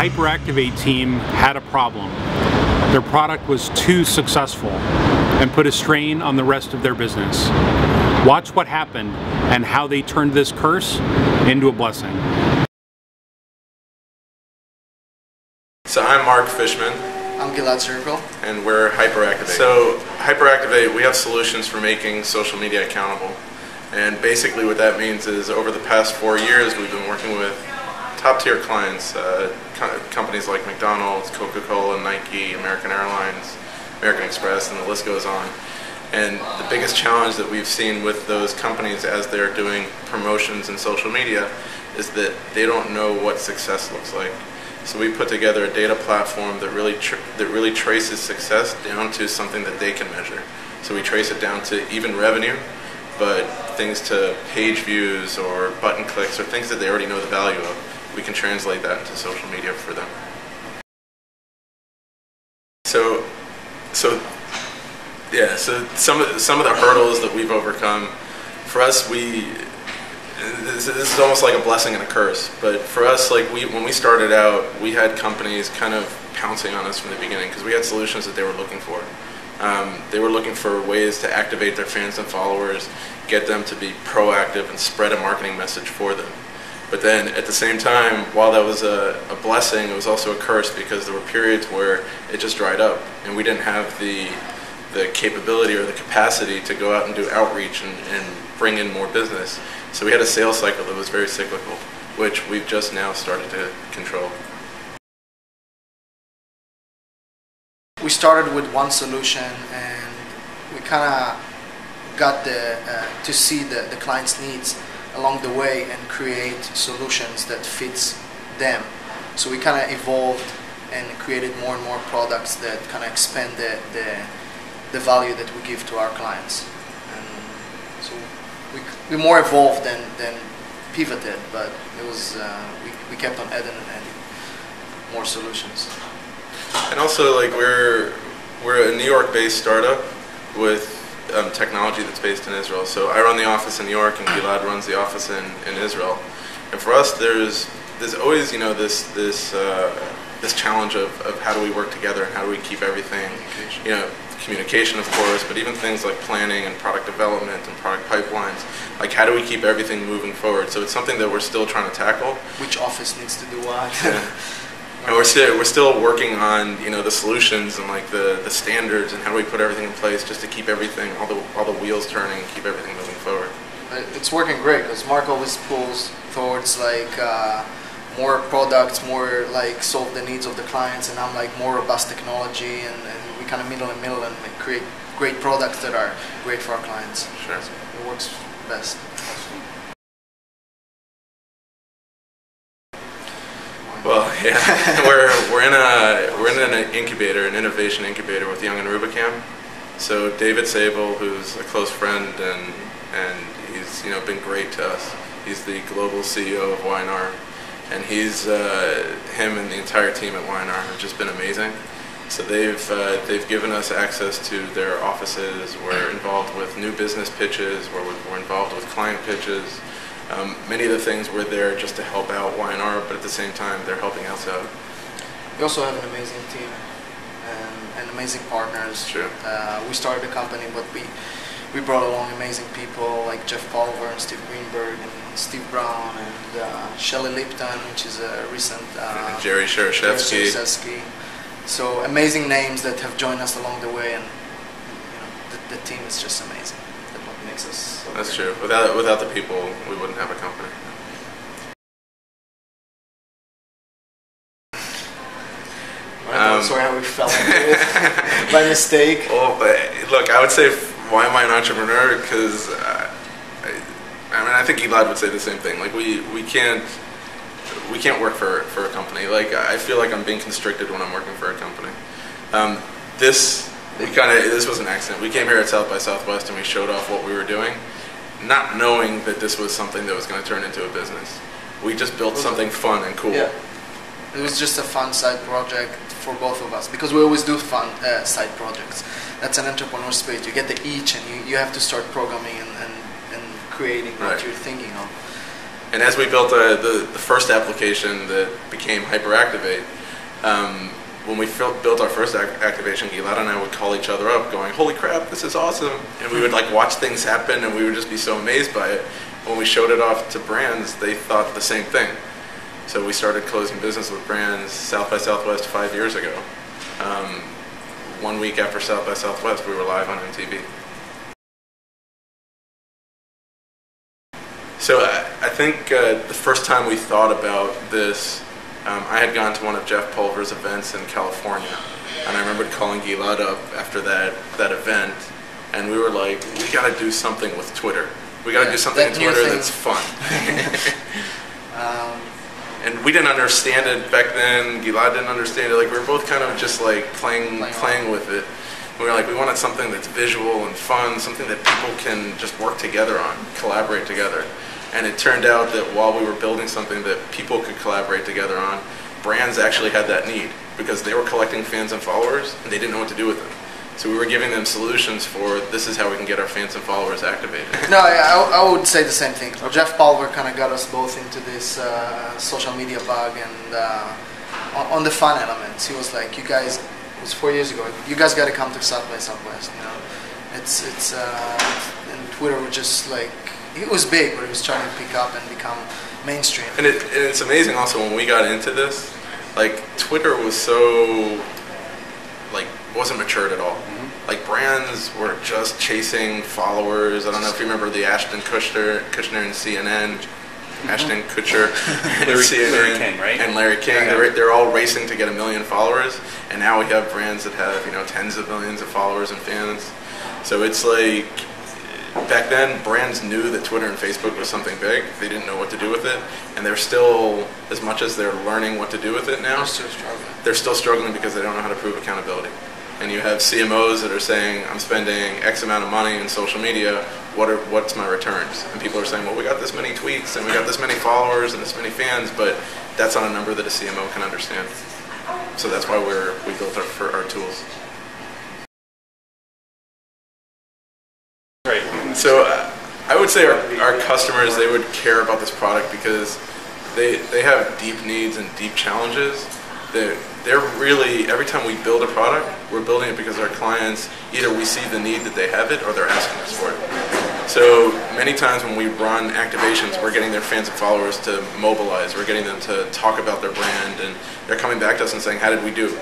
Hyperactivate team had a problem. Their product was too successful and put a strain on the rest of their business. Watch what happened and how they turned this curse into a blessing. So I'm Marc Fischman. I'm Gilad Zirkel. And we're Hyperactivate. So Hyperactivate, we have solutions for making social media accountable. And basically what that means is over the past 4 years we've been working with top tier clients, companies like McDonald's, Coca-Cola, Nike, American Airlines, American Express, and the list goes on. And the biggest challenge that we've seen with those companies as they're doing promotions in social media is that they don't know what success looks like. So we put together a data platform that really traces success down to something that they can measure. So we trace it down to even revenue, but things to page views or button clicks or things that they already know the value of. We can translate that into social media for them. So some of the hurdles that we've overcome, for us, this is almost like a blessing and a curse. But for us, when we started out, we had companies kind of pouncing on us from the beginning because we had solutions that they were looking for. They were looking for ways to activate their fans and followers, get them to be proactive and spread a marketing message for them. But then at the same time, while that was a blessing, it was also a curse because there were periods where it just dried up and we didn't have the capability or the capacity to go out and do outreach and bring in more business. So we had a sales cycle that was very cyclical, which we've just now started to control. We started with one solution and we kind of got to see the client's needs along the way and create solutions that fits them. So we kind of evolved and created more and more products that kind of expand the value that we give to our clients. And so we more evolved than pivoted, but it was we kept on adding more solutions. And also, we're a New York-based startup with technology that's based in Israel. So I run the office in New York, and Gilad runs the office in Israel. And for us, there's always this challenge of how do we work together and how do we keep everything, communication of course, but even things like planning and product development and product pipelines. Like how do we keep everything moving forward? So it's something that we're still trying to tackle. Which office needs to do what? Yeah. And we're still working on the solutions and the standards and how do we put everything in place just to keep everything, all the wheels turning and keep everything moving forward. It's working great because Marc always pulls towards more products, more solve the needs of the clients, and I'm more robust technology, and we kind of middle and create great products that are great for our clients. Sure. So it works best. Well, yeah, we're in an incubator, an innovation incubator with Young and Rubicam. So David Sable, who's a close friend, and he's been great to us. He's the global CEO of Y&R, and him and the entire team at Y&R have just been amazing. So they've given us access to their offices. We're involved with new business pitches. We're involved with client pitches. Many of the things we're there just to help out Y&R, but at the same time they're helping us out. We also have an amazing team and amazing partners. True. We started a company, but we brought along amazing people like Jeff Pulver and Steve Greenberg and Steve Brown and Shelley Lipton, which is a recent Jerry Shereshevsky. So amazing names that have joined us along the way, and the team is just amazing. That's what makes us so That's great. true. Without the people, we wouldn't have a company. Sorry how we fell into it by mistake. Well, look, I would say, why am I an entrepreneur? Because I think Gilad would say the same thing. We can't work for a company. I feel like I'm being constricted when I'm working for a company. This was an accident. We came here at South by Southwest and we showed off what we were doing, not knowing that this was something that was going to turn into a business. We just built something fun and cool. Yeah. It was just a fun side project for both of us because we always do fun side projects. That's an entrepreneur space. You get the itch and you have to start programming and creating what you're thinking of. And as we built the first application that became Hyperactivate, when we built our first activation, Gilad and I would call each other up going, holy crap, this is awesome. And we would like watch things happen and we would just be so amazed by it. When we showed it off to brands, they thought the same thing. So we started closing business with brands South by Southwest 5 years ago. 1 week after South by Southwest, we were live on MTV. So I think the first time we thought about this, I had gone to one of Jeff Pulver's events in California, and I remember calling Gilad up after that event, and we were like, we got to do something with Twitter. We got to do something on Twitter that's fun. And we didn't understand it back then. Gilad didn't understand it. Like we were both kind of just like playing with it. We were like, we wanted something that's visual and fun, something that people can just work together on, collaborate together. And it turned out that while we were building something that people could collaborate together on, brands actually had that need because they were collecting fans and followers and they didn't know what to do with them. So we were giving them solutions for this is how we can get our fans and followers activated. No, I would say the same thing. Okay. Jeff Pulver kind of got us both into this social media bug and on the fun elements. He was like, you guys, it was 4 years ago, you guys got to come to South by Southwest. You know, it's and Twitter was just like, it was big, but it was trying to pick up and become mainstream. And it's amazing also when we got into this, like Twitter was so, like, wasn't matured at all. Mm-hmm. Like brands were just chasing followers. I don't know if you remember the Ashton Kutcher and CNN, mm-hmm. Ashton Kutcher and CNN, Larry King, right? And Larry King. Yeah. They're all racing to get 1 million followers, and now we have brands that have, you know, tens of millions of followers and fans. So it's like, back then, brands knew that Twitter and Facebook was something big. They didn't know what to do with it. And they're still, as much as they're learning what to do with it now, they're still struggling because they don't know how to prove accountability. And you have CMOs that are saying, I'm spending X amount of money in social media, what's my returns? And people are saying, well, we got this many tweets, and we got this many followers, and this many fans, but that's not a number that a CMO can understand. So that's why we built our tools. Right. So I would say our customers, they would care about this product because they have deep needs and deep challenges. They're really, every time we build a product, we're building it because our clients, either we see the need that they have it or they're asking us for it. So many times when we run activations, we're getting their fans and followers to mobilize. We're getting them to talk about their brand, and they're coming back to us and saying, how did we do?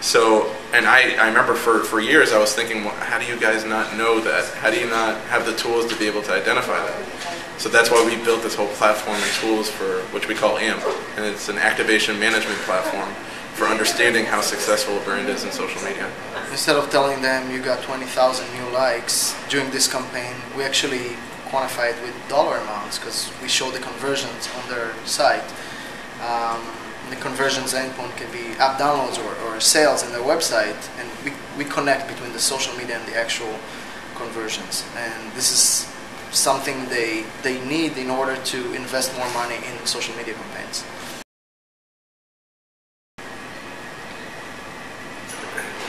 So, and I remember for years I was thinking, well, how do you guys not know that? How do you not have the tools to be able to identify that? So that's why we built this whole platform and tools for which we call AMP, and it's an activation management platform for understanding how successful a brand is in social media. Instead of telling them you got 20,000 new likes during this campaign, we actually quantify it with dollar amounts because we show the conversions on their site. The conversions endpoint can be app downloads or sales in their website, and we connect between the social media and the actual conversions. And this is something they need in order to invest more money in social media campaigns.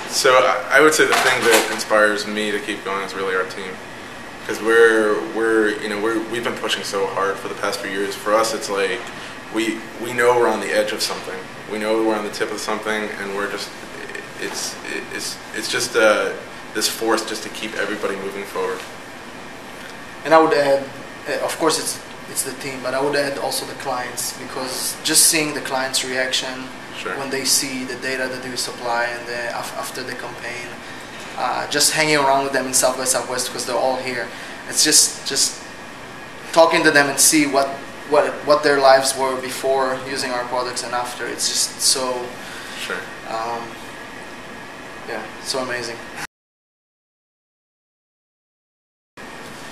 So I would say the thing that inspires me to keep going is really our team, because we've been pushing so hard for the past few years. For us, it's like we know we're on the edge of something. We know we're on the tip of something, and we're just it's just this force just to keep everybody moving forward. And I would add, of course, it's the team, but I would add also the clients, because just seeing the clients' reaction when they see the data that we supply and after the campaign, just hanging around with them in South by Southwest because they're all here. It's just talking to them and see what their lives were before using our products and after. It's just so so amazing.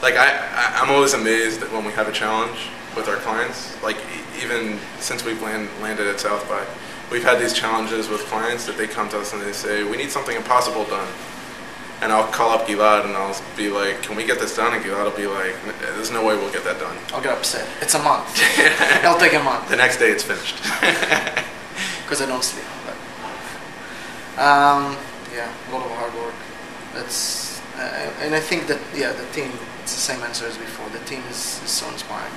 Like I'm always amazed that when we have a challenge with our clients, like even since we've landed at South by, we've had these challenges with clients that they come to us and they say, we need something impossible done. And I'll call up Gilad and I'll be like, can we get this done? And Gilad will be like, there's no way we'll get that done. I'll get upset. It's a month. It'll take a month. The next day it's finished. Because I don't sleep. But, yeah, a lot of hard work. And I think that, the team, it's the same answer as before. The team is so inspiring.